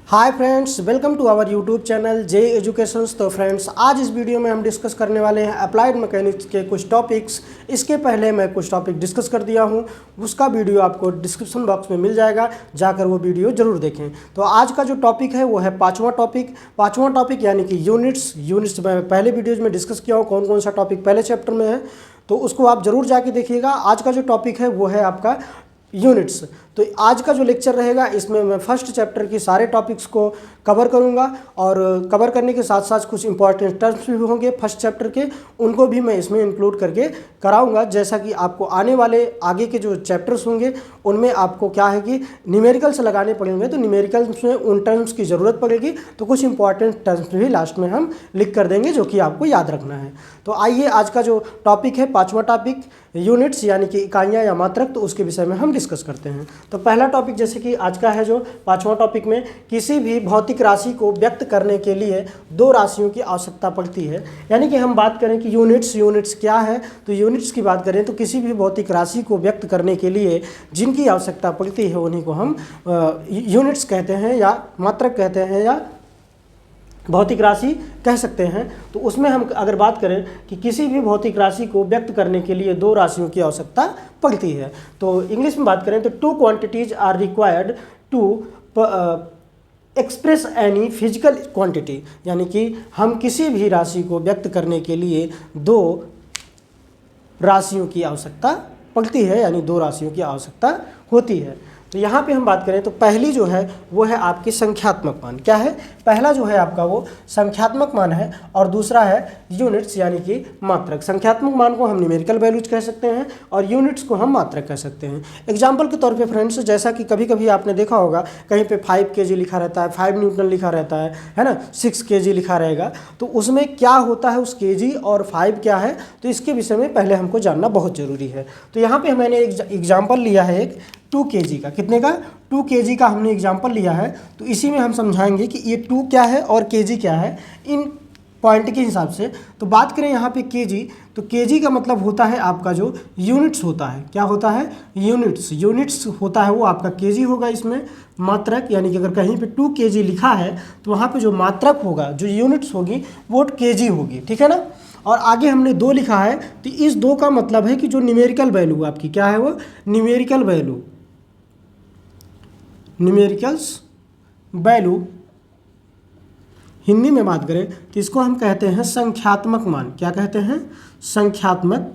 Hi friends, welcome to our YouTube channel J educations. तो फ्रेंड्स, आज इस वीडियो में हम डिस्कस करने वाले हैं अप्लाइड मैकेनिक्स के कुछ टॉपिक्स। इसके पहले मैं कुछ टॉपिक डिस्कस कर दिया हूं, उसका वीडियो आपको डिस्क्रिप्शन बॉक्स में मिल जाएगा, जाकर वो वीडियो जरूर देखें। तो आज का जो टॉपिक है वो है पाँचवां टॉपिक यानी कि यूनिट्स मैं पहले वीडियोज़ में डिस्कस किया हूँ कौन कौन सा टॉपिक पहले चैप्टर में है, तो उसको आप ज़रूर जाके देखिएगा। आज का जो टॉपिक है वो है आपका यूनिट्स। तो आज का जो लेक्चर रहेगा इसमें मैं फर्स्ट चैप्टर की सारे टॉपिक्स को कवर करूंगा और कवर करने के साथ साथ कुछ इंपॉर्टेंट टर्म्स भी होंगे फर्स्ट चैप्टर के, उनको भी मैं इसमें इंक्लूड करके कराऊंगा। जैसा कि आपको आने वाले आगे के जो चैप्टर्स होंगे उनमें आपको क्या है कि न्यूमेरिकल्स लगाने पड़ेंगे, तो न्यूमेरिकल्स में उन टर्म्स की ज़रूरत पड़ेगी, तो कुछ इंपॉर्टेंट टर्म्स भी लास्ट में हम लिख कर देंगे जो कि आपको याद रखना है। तो आइए आज का जो टॉपिक है पाँचवां टॉपिक यूनिट्स यानी कि इकाइयाँ या मात्रक, तो उसके विषय में हम डिस्कस करते हैं। तो पहला टॉपिक जैसे कि आज का है जो पाँचवां टॉपिक में, किसी भी भौतिक राशि को व्यक्त करने के लिए दो राशियों की आवश्यकता पड़ती है। यानी कि हम बात करें कि यूनिट्स क्या है, तो यूनिट्स की बात करें तो किसी भी भौतिक राशि को व्यक्त करने के लिए जिनकी आवश्यकता पड़ती है उन्हीं को हम यूनिट्स कहते हैं या मात्रक कहते हैं या भौतिक राशि कह सकते हैं। तो उसमें हम अगर बात करें कि किसी भी भौतिक राशि को व्यक्त करने के लिए दो राशियों की आवश्यकता पड़ती है, तो इंग्लिश में बात करें तो two quantities are required to express any physical quantity. यानी कि हम किसी भी राशि को व्यक्त करने के लिए दो राशियों की आवश्यकता पड़ती है, यानी दो राशियों की आवश्यकता होती है। तो यहाँ पे हम बात करें तो पहली जो है वो है आपकी संख्यात्मक मान। क्या है? पहला जो है आपका वो संख्यात्मक मान है और दूसरा है यूनिट्स यानी कि मात्रक। संख्यात्मक मान को हम न्यूमेरिकल वैल्यूज कह सकते हैं और यूनिट्स को हम मात्रक कह सकते हैं। एग्जाम्पल के तौर पे फ्रेंड्स, जैसा कि कभी कभी आपने देखा होगा कहीं पे 5 kg लिखा रहता है, 5 न्यूटन लिखा रहता है ना, 6 kg लिखा रहेगा, तो उसमें क्या होता है, उस kg और 5 क्या है, तो इसके विषय में पहले हमको जानना बहुत ज़रूरी है। तो यहाँ पर मैंने एग्जाम्पल लिया है एक 2 kg का। कितने का? 2 kg का हमने एग्जाम्पल लिया है। तो इसी में हम समझाएंगे कि ये 2 क्या है और kg क्या है इन पॉइंट के हिसाब से। तो बात करें यहाँ पे kg, तो kg का मतलब होता है आपका जो यूनिट्स होता है। क्या होता है? यूनिट्स होता है वो आपका kg होगा इसमें मात्रक। यानी कि अगर कहीं पे 2 kg लिखा है तो वहाँ पे जो मात्रक होगा, जो यूनिट्स होगी वो kg होगी, ठीक है ना। और आगे हमने 2 लिखा है, तो इस 2 का मतलब है कि जो न्यूमेरिकल वैल्यू आपकी क्या है, वो न्यूमेरिकल्स वैल्यू हिंदी में बात करें तो इसको हम कहते हैं संख्यात्मक मान। क्या कहते हैं? संख्यात्मक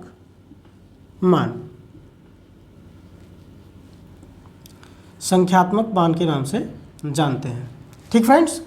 मान। संख्यात्मक मान के नाम से जानते हैं। ठीक फ्रेंड्स,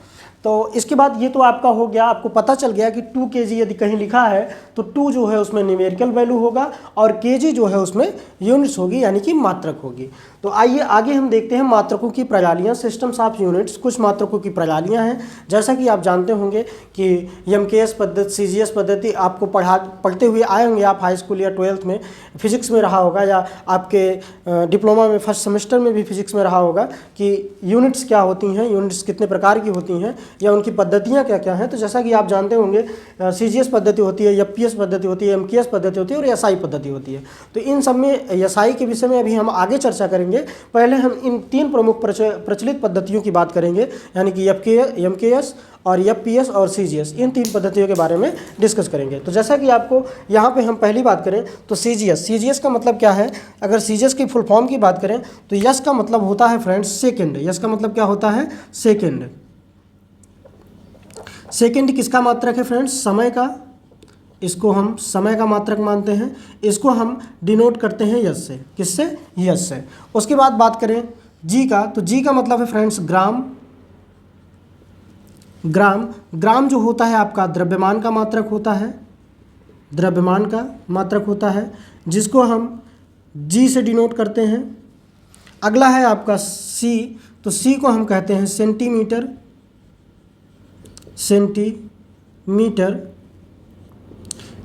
तो इसके बाद ये तो आपका हो गया, आपको पता चल गया कि 2 kg यदि कहीं लिखा है तो 2 जो है उसमें न्यूमेरिकल वैल्यू होगा और kg जो है उसमें यूनिट्स होगी यानी कि मात्रक होगी। तो आइए आगे हम देखते हैं मात्रकों की प्रणालियाँ, सिस्टम्स ऑफ यूनिट्स। कुछ मात्रकों की प्रणालियाँ हैं, जैसा कि आप जानते होंगे कि MKS पद्धति, CGS पद्धति आपको पढ़ते हुए आए होंगे आप हाई स्कूल या 12th में, फिजिक्स में रहा होगा या आपके डिप्लोमा में फर्स्ट सेमेस्टर में भी फिजिक्स में रहा होगा कि यूनिट्स क्या होती हैं, यूनिट्स कितने प्रकार की होती हैं या उनकी पद्धतियाँ क्या क्या हैं। तो जैसा कि आप जानते होंगे CGS पद्धति होती है, FPS पद्धति होती है, MKS पद्धति होती है और SI पद्धति होती है। तो इन सब में SI के विषय में अभी हम आगे चर्चा करेंगे। पहले हम इन 3 प्रमुख प्रचलित पद्धतियों की बात करेंगे, यानी कि MKS और FPS और CGS, इन 3 पद्धतियों के बारे में डिस्कस करेंगे। तो जैसा कि आपको यहाँ पे हम पहली बात करें तो CGS का मतलब क्या है? अगर CGS की फुल फॉर्म की बात करें तो यस का मतलब होता है फ्रेंड्स सेकेंड। यस का मतलब क्या होता है? सेकेंड। सेकेंड किसका मात्रक है फ्रेंड्स? समय का। इसको हम समय का मात्रक मानते हैं। इसको हम डिनोट करते हैं यस से। किससे? यस से। उसके बाद बात करें जी का, तो जी का मतलब है फ्रेंड्स ग्राम। ग्राम जो होता है आपका द्रव्यमान का मात्रक होता है, द्रव्यमान का मात्रक होता है, जिसको हम जी से डिनोट करते हैं। अगला है आपका सी, तो सी को हम कहते हैं सेंटीमीटर।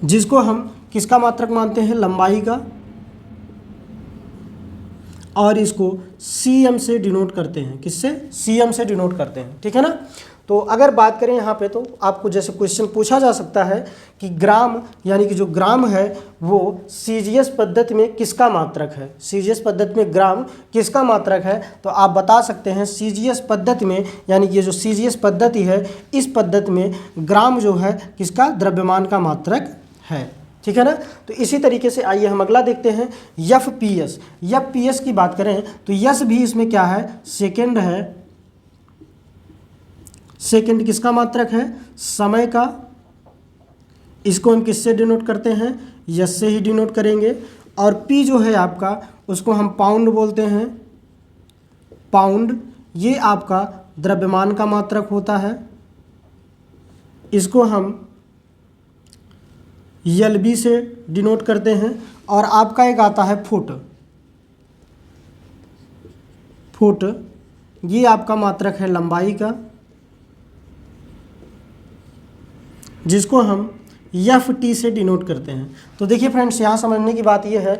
जिसको हम किसका मात्रक मानते हैं? लंबाई का। और इसको cm से डिनोट करते हैं। किससे? cm से डिनोट करते हैं, ठीक है ना। तो अगर बात करें यहाँ पे तो आपको जैसे क्वेश्चन पूछा जा सकता है कि ग्राम यानी कि जो ग्राम है वो सीजीएस पद्धति में किसका मात्रक है, सीजीएस पद्धति में ग्राम किसका मात्रक है, तो आप बता सकते हैं सीजीएस पद्धति में यानी कि ये जो सीजीएस पद्धति है इस पद्धति में ग्राम जो है किसका, द्रव्यमान का मात्रक है, ठीक है ना। तो इसी तरीके से आइए हम अगला देखते हैं एफपीएस। एफपीएस की बात करें तो यस भी इसमें क्या है, सेकेंड है। सेकेंड किसका मात्रक है, समय का। इसको हम किससे डिनोट करते हैं, यस से ही डिनोट करेंगे। और पी जो है आपका उसको हम पाउंड बोलते हैं, पाउंड। ये आपका द्रव्यमान का मात्रक होता है। इसको हम एलबी से डिनोट करते हैं। और आपका एक आता है फुट, फुट ये आपका मात्रक है लंबाई का, जिसको हम एफ टी से डिनोट करते हैं। तो देखिए फ्रेंड्स, यहाँ समझने की बात यह है,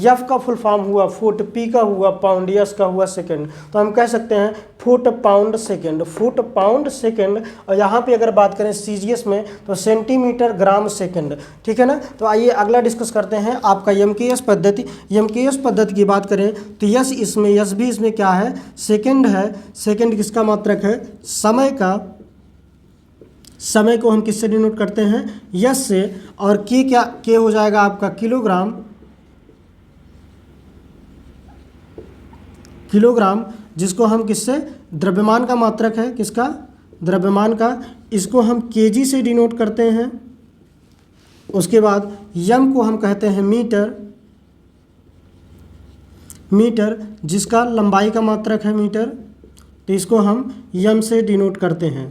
एफ का फुल फॉर्म हुआ फुट, पी का हुआ पाउंड, एस का हुआ सेकंड। तो हम कह सकते हैं foot pound second, foot pound second. और यहाँ पे अगर बात करें सीजीएस में तो सेंटीमीटर ग्राम सेकंड, ठीक है ना। तो आइए अगला डिस्कस करते हैं आपका एमकेएस पद्धति। एमकेएस पद्धति की बात करें तो यस इसमें, यस भी इसमें क्या है, सेकेंड है। सेकेंड किसका मात्रक है, समय का। समय को हम किससे डिनोट करते हैं, यस से। और के क्या, के हो जाएगा आपका किलोग्राम, किलोग्राम, जिसको हम किससे, द्रव्यमान का मात्रक है, किसका, द्रव्यमान का। इसको हम केजी से डिनोट करते हैं। उसके बाद यम को हम कहते हैं मीटर, मीटर जिसका लंबाई का मात्रक है मीटर। तो इसको हम यम से डिनोट करते हैं।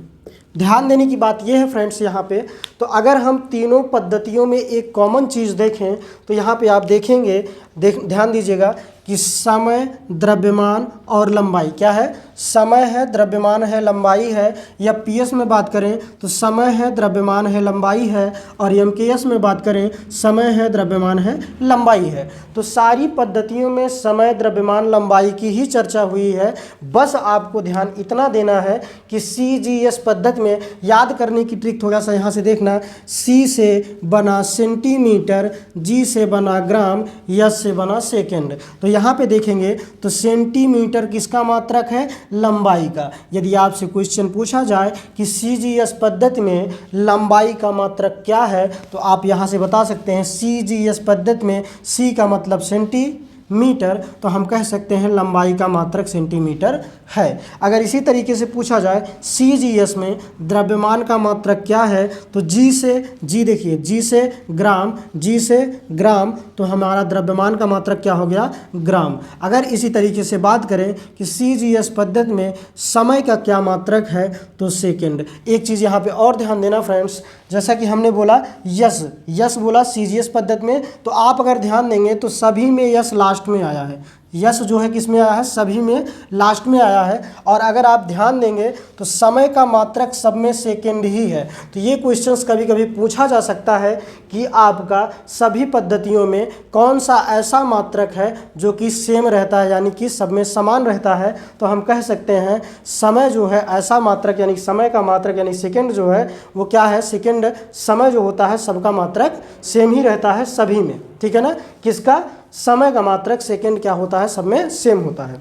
ध्यान देने की बात यह है फ्रेंड्स यहाँ पे, तो अगर हम तीनों पद्धतियों में एक कॉमन चीज़ देखें तो यहाँ पे आप देखेंगे, ध्यान दीजिएगा कि समय, द्रव्यमान और लंबाई क्या है, समय है, द्रव्यमान है, लंबाई है। या पीएस में बात करें तो समय है, द्रव्यमान है, लंबाई है। और एमकेएस में बात करें समय है, द्रव्यमान है, लंबाई है। तो सारी पद्धतियों में समय, द्रव्यमान, लंबाई की ही चर्चा हुई है। बस आपको ध्यान इतना देना है कि सीजीएस पद्धति में याद करने की ट्रिक थोड़ा सा यहाँ से देखना, सी से बना सेंटीमीटर, जी से बना ग्राम, यस से बना सेकेंड। तो यहाँ पे देखेंगे तो सेंटीमीटर किसका मात्रक है, लंबाई का। यदि आपसे क्वेश्चन पूछा जाए कि सीजीएस पद्धति में लंबाई का मात्रक क्या है तो आप यहाँ से बता सकते हैं सीजीएस पद्धति में सी का मतलब सेंटीमीटर, तो हम कह सकते हैं लंबाई का मात्रक सेंटीमीटर है। अगर इसी तरीके से पूछा जाए सीजीएस में द्रव्यमान का मात्रक क्या है तो जी से, जी देखिए, जी से ग्राम, जी से ग्राम, तो हमारा द्रव्यमान का मात्रक क्या हो गया, ग्राम। अगर इसी तरीके से बात करें कि सीजीएस पद्धति में समय का क्या मात्रक है तो सेकेंड। एक चीज़ यहाँ पे और ध्यान देना फ्रेंड्स, जैसा कि हमने बोला यस, यस बोला सीजीएस पद्धति में, तो आप अगर ध्यान देंगे तो सभी में यस लास्ट में आया है। यस जो है किस में आया है, सभी में लास्ट में आया है। और अगर आप ध्यान देंगे तो समय का मात्रक सब में सेकेंड ही है। तो ये क्वेश्चंस कभी कभी पूछा जा सकता है कि आपका सभी पद्धतियों में कौन सा ऐसा मात्रक है जो कि सेम रहता है, यानी कि सब में समान रहता है। तो हम कह सकते हैं समय जो है ऐसा मात्रक, यानी समय का मात्रक यानी सेकेंड जो है वो क्या है, सेकेंड समय जो होता है सबका मात्रक सेम ही रहता है सभी में, ठीक है ना। किसका, समय का मात्रक सेकेंड क्या होता है, सब में सेम होता है।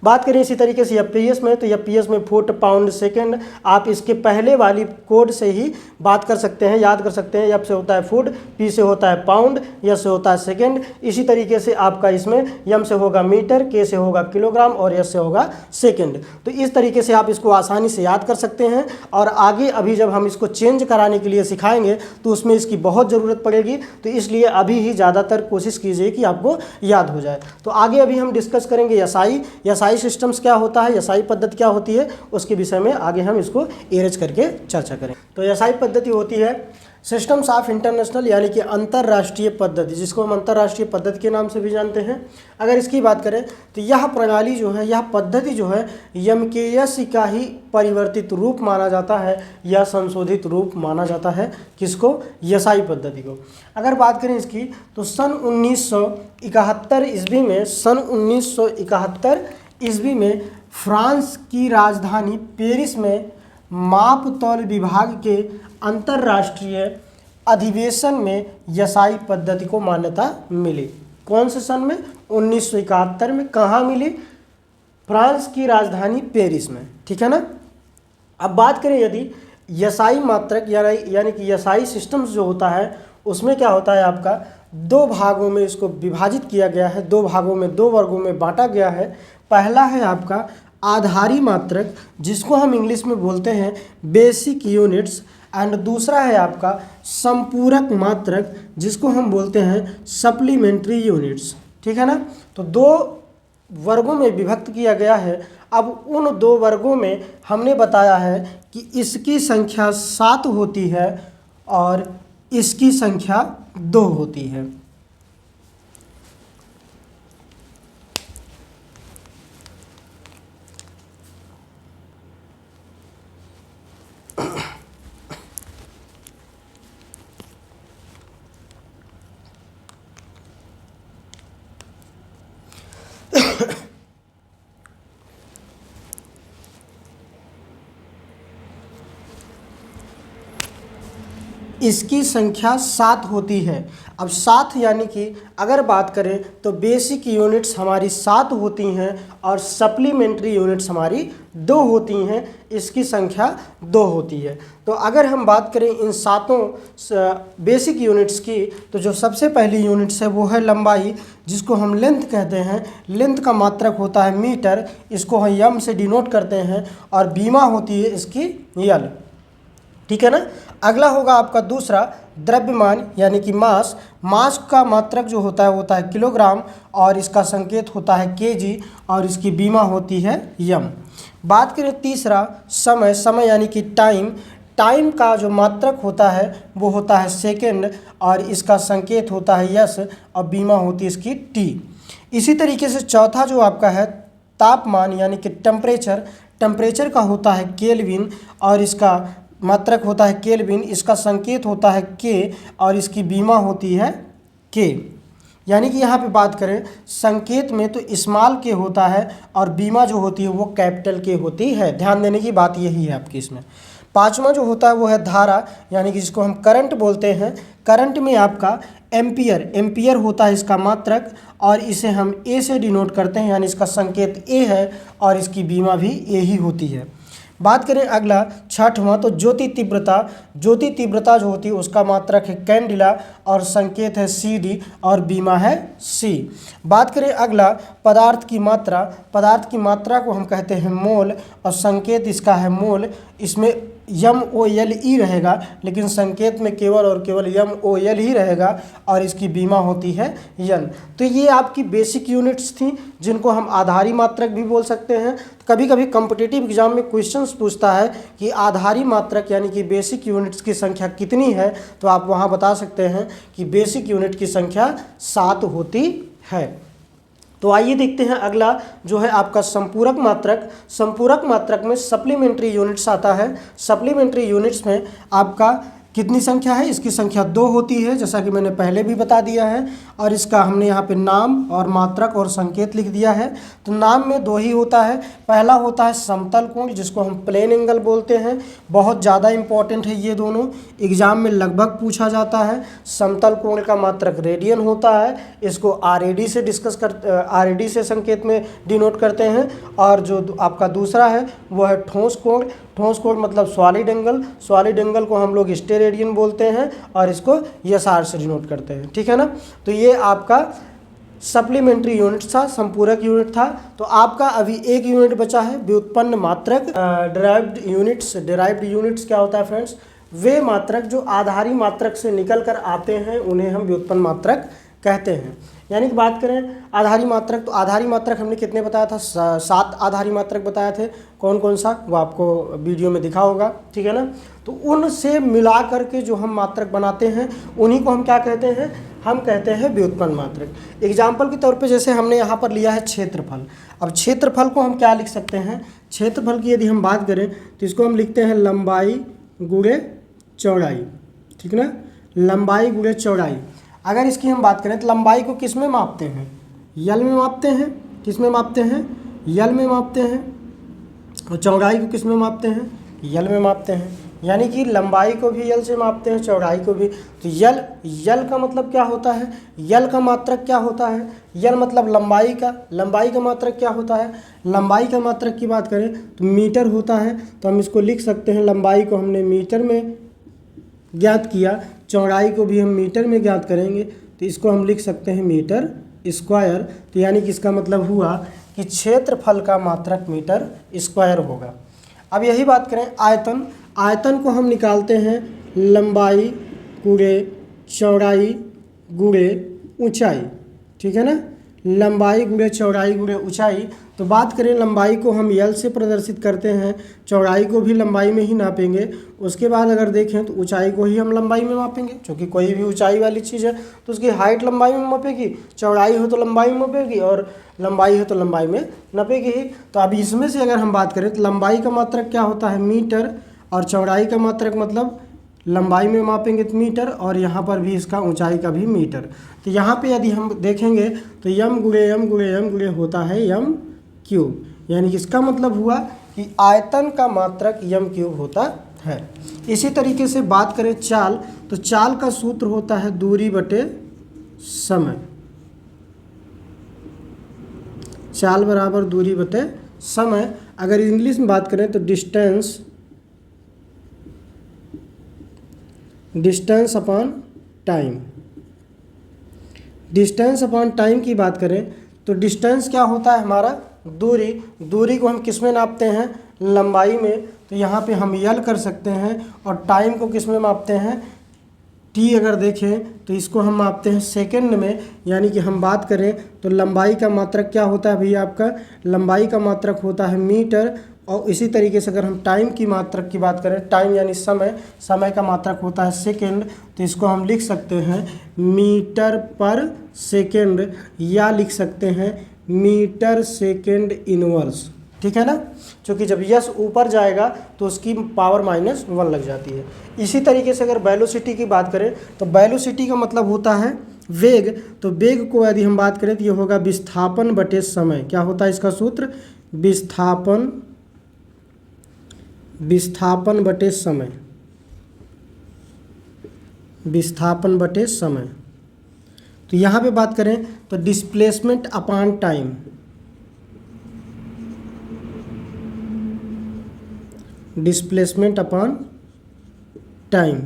बात करें इसी तरीके से एफपीएस में, तो एफपीएस में फुट पाउंड सेकंड, आप इसके पहले वाली कोड से ही बात कर सकते हैं, याद कर सकते हैं। एफ से होता है फुट, पी से होता है पाउंड, एस से होता है सेकंड। इसी तरीके से आपका इसमें एम से होगा मीटर, के से होगा किलोग्राम और एस से होगा सेकंड। तो इस तरीके से आप इसको आसानी से याद कर सकते हैं। और आगे अभी जब हम इसको चेंज कराने के लिए सिखाएंगे तो उसमें इसकी बहुत ज़रूरत पड़ेगी, तो इसलिए अभी ही ज़्यादातर कोशिश कीजिए कि आपको याद हो जाए। तो आगे अभी हम डिस्कस करेंगे एसआई सिस्टम्स क्या होता है, एसआई पद्धति क्या होती है, उसके विषय में आगे हम इसको एरेंज करके चर्चा करें। तो एसआई पद्धति होती है सिस्टम्स ऑफ इंटरनेशनल यानी कि अंतर्राष्ट्रीय पद्धति, जिसको हम अंतर्राष्ट्रीय पद्धति के नाम से भी जानते हैं। अगर इसकी बात करें तो यह प्रणाली जो है, यह पद्धति जो है यमकेएस का ही परिवर्तित रूप माना जाता है या संशोधित रूप माना जाता है। किसको? यसाई पद्धति को। अगर बात करें इसकी तो सन 1971 ईस्वी में, सन 1971 ईस्वी में फ्रांस की राजधानी पेरिस में माप तौल विभाग के अंतर्राष्ट्रीय अधिवेशन में यसाई पद्धति को मान्यता मिली। कौन से सन में? 1971 में। कहाँ मिली? फ्रांस की राजधानी पेरिस में। ठीक है ना। अब बात करें यदि यसाई मात्रक यानी कि यसाई सिस्टम्स जो होता है उसमें क्या होता है, आपका दो भागों में इसको विभाजित किया गया है, दो भागों में, दो वर्गों में बांटा गया है। पहला है आपका आधारी मात्रक, जिसको हम इंग्लिश में बोलते हैं बेसिक यूनिट्स, एंड दूसरा है आपका संपूरक मात्रक, जिसको हम बोलते हैं सप्लीमेंट्री यूनिट्स। ठीक है ना। तो दो वर्गों में विभक्त किया गया है। अब उन दो वर्गों में हमने बताया है कि इसकी संख्या 7 होती है और इसकी संख्या 2 होती है। इसकी संख्या 7 होती है। अब 7 यानी कि अगर बात करें तो बेसिक यूनिट्स हमारी 7 होती हैं और सप्लीमेंट्री यूनिट्स हमारी 2 होती हैं। इसकी संख्या 2 होती है। तो अगर हम बात करें इन 7 बेसिक यूनिट्स की, तो जो सबसे पहली यूनिट्स है वो है लंबाई, जिसको हम लेंथ कहते हैं। लेंथ का मात्रक होता है मीटर, इसको हम यम से डिनोट करते हैं, और बीमा होती है इसकी यल। ठीक है ना। अगला होगा आपका दूसरा द्रव्यमान यानी कि मास। मास का मात्रक जो होता है किलोग्राम, और इसका संकेत होता है केजी, और इसकी बीमा होती है यम। बात करें तीसरा समय। समय यानी कि टाइम। टाइम का जो मात्रक होता है वो होता है सेकेंड, और इसका संकेत होता है यस, और बीमा होती है इसकी टी। इसी तरीके से चौथा जो आपका है तापमान यानी कि टेम्परेचर। टेम्परेचर का होता है केल्विन, और इसका मात्रक होता है केल्विन, इसका संकेत होता है के, और इसकी बीमा होती है के। यानी कि यहाँ पे बात करें संकेत में तो स्मॉल के होता है, और बीमा जो होती है वो कैपिटल के होती है। ध्यान देने की बात यही है आपकी इसमें। पांचवा जो होता है वो है धारा, यानी कि जिसको हम करंट बोलते हैं। करंट में आपका एम्पियर, एम्पियर होता है इसका मात्रक, और इसे हम ए से डिनोट करते हैं, यानी इसका संकेत ए है, और इसकी बीमा भी ए ही होती है। बात करें अगला छठवां तो ज्योति तीव्रता। ज्योति तीव्रता जो होती है उसका मात्रक है कैंडिला, और संकेत है सी डी, और बीमा है सी। बात करें अगला पदार्थ की मात्रा। पदार्थ की मात्रा को हम कहते हैं मोल, और संकेत इसका है मोल। इसमें यम ओ एल ई रहेगा, लेकिन संकेत में केवल और केवल यम ओ एल ही रहेगा, और इसकी बीमा होती है यन। तो ये आपकी बेसिक यूनिट्स थी, जिनको हम आधारी मात्रक भी बोल सकते हैं। कभी कभी कॉम्पिटिटिव एग्जाम में क्वेश्चंस पूछता है कि आधारी मात्रक यानी कि बेसिक यूनिट्स की संख्या कितनी है, तो आप वहाँ बता सकते हैं कि बेसिक यूनिट की संख्या 7 होती है। तो आइए देखते हैं अगला जो है आपका संपूरक मात्रक। संपूरक मात्रक में सप्लीमेंट्री यूनिट्स आता है। सप्लीमेंट्री यूनिट्स में आपका कितनी संख्या है? इसकी संख्या 2 होती है, जैसा कि मैंने पहले भी बता दिया है, और इसका हमने यहाँ पे नाम और मात्रक और संकेत लिख दिया है। तो नाम में 2 ही होता है। पहला होता है समतल कोण, जिसको हम प्लेन एंगल बोलते हैं। बहुत ज़्यादा इंपॉर्टेंट है ये दोनों, एग्जाम में लगभग पूछा जाता है। समतल कोण का मात्रक रेडियन होता है, इसको आरएडी से आरएडी से संकेत में डिनोट करते हैं। और जो आपका दूसरा है वो है ठोस कोण। ठोस कोण मतलब सॉलिड एंगल। सॉलिड एंगल को हम लोग स्टेरेडियन बोलते हैं, और इसको एसआर से डिनोट करते हैं। ठीक है ना। तो ये आपका सप्लीमेंट्री यूनिट था, संपूरक यूनिट था। तो आपका अभी एक यूनिट बचा है व्युत्पन्न मात्रक, डिराइव्ड यूनिट्स। डिराइव्ड यूनिट्स क्या होता है फ्रेंड्स? वे मात्रक जो आधारी मात्रक से निकल कर आते हैं, उन्हें हम व्युत्पन्न मात्रक कहते हैं। यानी कि बात करें आधारी मात्रक, तो आधारी मात्रक हमने कितने बताया था, 7 आधारी मात्रक बताए थे। कौन कौन सा, वो आपको वीडियो में दिखा होगा, ठीक है ना। तो उनसे मिला करके जो हम मात्रक बनाते हैं उन्हीं को हम क्या कहते हैं, हम कहते हैं व्युत्पन्न मात्रक। एग्जाम्पल के तौर पे जैसे हमने यहाँ पर लिया है क्षेत्रफल। अब क्षेत्रफल को हम क्या लिख सकते हैं, क्षेत्रफल की यदि हम बात करें तो इसको हम लिखते हैं लंबाई गुणे चौड़ाई, ठीक ना, लंबाई गुणे चौड़ाई। अगर इसकी हम बात करें तो लंबाई को किस में मापते हैं, यल में मापते हैं। किस में मापते हैं, यल में मापते हैं। और चौड़ाई को किस में मापते हैं, यल में मापते हैं। यानी कि लंबाई को भी यल से मापते हैं, चौड़ाई को भी। तो यल का मतलब क्या होता है, यल का मात्रक क्या होता है, यल मतलब लंबाई का मात्रक क्या होता है, लंबाई का मात्रक की बात करें तो मीटर होता है। तो हम इसको लिख सकते हैं, लंबाई को हमने मीटर में ज्ञात किया, चौड़ाई को भी हम मीटर में ज्ञात करेंगे, तो इसको हम लिख सकते हैं मीटर स्क्वायर। तो यानी कि इसका मतलब हुआ कि क्षेत्रफल का मात्रक मीटर स्क्वायर होगा। अब यही बात करें आयतन, आयतन को हम निकालते हैं लंबाई गुणे चौड़ाई गुणे ऊंचाई, ठीक है ना, लंबाई गुणे चौड़ाई गुणे ऊंचाई। तो बात करें लंबाई को हम यल से प्रदर्शित करते हैं, चौड़ाई को भी लंबाई में ही नापेंगे। उसके बाद अगर देखें तो ऊंचाई को ही हम लंबाई में मापेंगे, क्योंकि कोई भी ऊंचाई वाली चीज़ है तो उसकी हाइट लंबाई में मापेगी, चौड़ाई हो तो लंबाई में मापेगी और लंबाई है तो लंबाई में नापेगी ही। तो अब इसमें से अगर हम बात करें तो लंबाई का मात्रक क्या होता है, मीटर, और चौड़ाई का मात्रक मतलब लंबाई में मापेंगे तो मीटर, और यहाँ पर भी इसका ऊंचाई का भी मीटर। तो यहाँ पे यदि हम देखेंगे तो यम गुणे यम गुणे यम गुणे होता है यम क्यूब। यानी कि इसका मतलब हुआ कि आयतन का मात्रक यम क्यूब होता है। इसी तरीके से बात करें चाल, तो चाल का सूत्र होता है दूरी बटे समय। चाल बराबर दूरी बटे समय। अगर इंग्लिश में बात करें तो distance upon time. Distance upon time की बात करें तो डिस्टेंस क्या होता है हमारा, दूरी। दूरी को हम किस में नापते हैं, लंबाई में। तो यहाँ पे हम यल कर सकते हैं। और टाइम को किस में मापते हैं, टी अगर देखें तो इसको हम मापते हैं सेकंड में। यानी कि हम बात करें तो लंबाई का मात्रक क्या होता है भैया, आपका लंबाई का मात्रक होता है मीटर। और इसी तरीके से अगर हम टाइम की मात्रक की बात करें, टाइम यानी समय, समय का मात्रक होता है सेकंड। तो इसको हम लिख सकते हैं मीटर पर सेकंड, या लिख सकते हैं मीटर सेकंड इनवर्स, ठीक है ना। क्योंकि जब यस ऊपर जाएगा तो उसकी पावर -1 लग जाती है। इसी तरीके से अगर वेलोसिटी की बात करें तो वेलोसिटी का मतलब होता है वेग। तो वेग को यदि हम बात करें तो ये होगा विस्थापन बटे समय। क्या होता है इसका सूत्र, विस्थापन बटे समय, विस्थापन बटे समय। तो यहाँ पे बात करें तो displacement upon time, displacement upon time.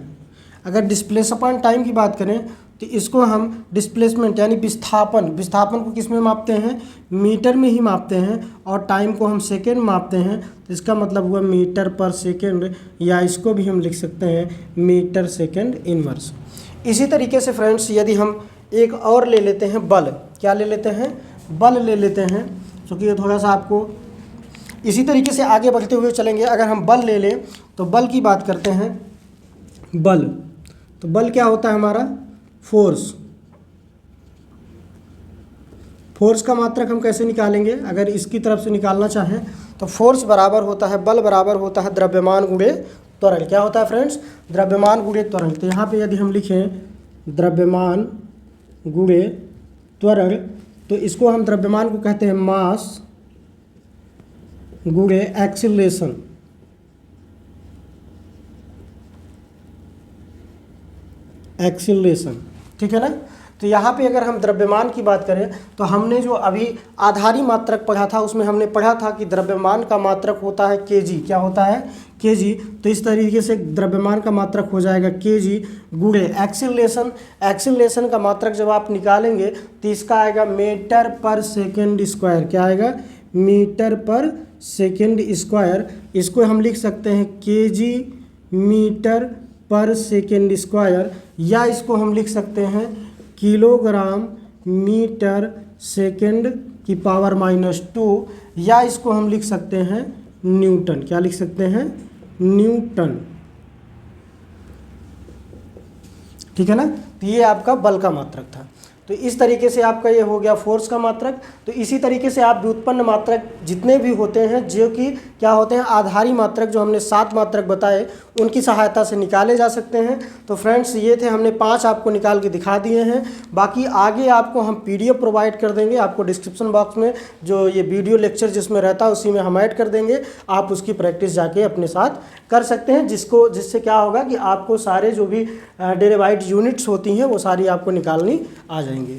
अगर डिस्प्लेस अपॉन टाइम की बात करें तो इसको हम डिस्प्लेसमेंट यानी विस्थापन को किस में मापते हैं, मीटर में ही मापते हैं। और टाइम को हम सेकेंड मापते हैं। तो इसका मतलब हुआ मीटर पर सेकेंड, या इसको भी हम लिख सकते हैं मीटर सेकेंड इनवर्स। इसी तरीके से फ्रेंड्स यदि हम एक और ले लेते हैं बल, क्या ले लेते हैं, बल ले लेते हैं, क्योंकि ये थोड़ा सा आपको इसी तरीके से आगे बढ़ते हुए चलेंगे। अगर हम बल ले लें तो बल की बात करते हैं, बल, तो बल क्या होता है हमारा, फोर्स। फोर्स का मात्रक हम कैसे निकालेंगे, अगर इसकी तरफ से निकालना चाहें तो फोर्स बराबर होता है, बल बराबर होता है द्रव्यमान गुणे त्वरण। क्या होता है फ्रेंड्स, द्रव्यमान गुणे त्वरण। तो यहाँ पे यदि हम लिखें द्रव्यमान गुणे त्वरण, तो इसको हम द्रव्यमान को कहते हैं मास गुणे एक्सीलरेशन। एक्सीलरेशन, ठीक है ना। तो यहाँ पे अगर हम द्रव्यमान की बात करें तो हमने जो अभी आधारी मात्रक पढ़ा था उसमें हमने पढ़ा था कि द्रव्यमान का मात्रक होता है केजी। क्या होता है, केजी। तो इस तरीके से द्रव्यमान का मात्रक हो जाएगा केजी गुणे एक्सीलरेशन। एक्सीलरेशन का मात्रक जब आप निकालेंगे तो इसका आएगा मीटर पर सेकेंड स्क्वायर। क्या आएगा, मीटर पर सेकेंड स्क्वायर। इसको हम लिख सकते हैं केजी मीटर पर सेकेंड स्क्वायर, या इसको हम लिख सकते हैं किलोग्राम मीटर सेकेंड की पावर -2, या इसको हम लिख सकते हैं न्यूटन। क्या लिख सकते हैं? न्यूटन। ठीक है ना। तो ये आपका बल का मात्रक था। तो इस तरीके से आपका ये हो गया फोर्स का मात्रक। तो इसी तरीके से आप व्युत्पन्न मात्रक जितने भी होते हैं, जो कि क्या होते हैं, आधारी मात्रक, जो हमने 7 मात्रक बताए, उनकी सहायता से निकाले जा सकते हैं। तो फ्रेंड्स ये थे, हमने 5 आपको निकाल के दिखा दिए हैं। बाकी आगे आपको हम PDF प्रोवाइड कर देंगे, आपको डिस्क्रिप्शन बॉक्स में जो ये वीडियो लेक्चर जिसमें रहता है उसी में हम ऐड कर देंगे। आप उसकी प्रैक्टिस जाके अपने साथ कर सकते हैं, जिससे क्या होगा कि आपको सारे जो भी डेरिवाइड यूनिट्स होती हैं वो सारी आपको निकालनी आ जाएंगी।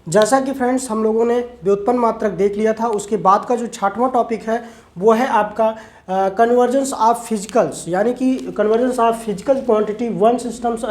जैसा कि फ्रेंड्स हम लोगों ने व्युत्पन्न मात्रक देख लिया था, उसके बाद का जो 6वां टॉपिक है वो है आपका कन्वर्जेंस ऑफ फिजिकल्स, यानी कि convergence of physical quantity one systems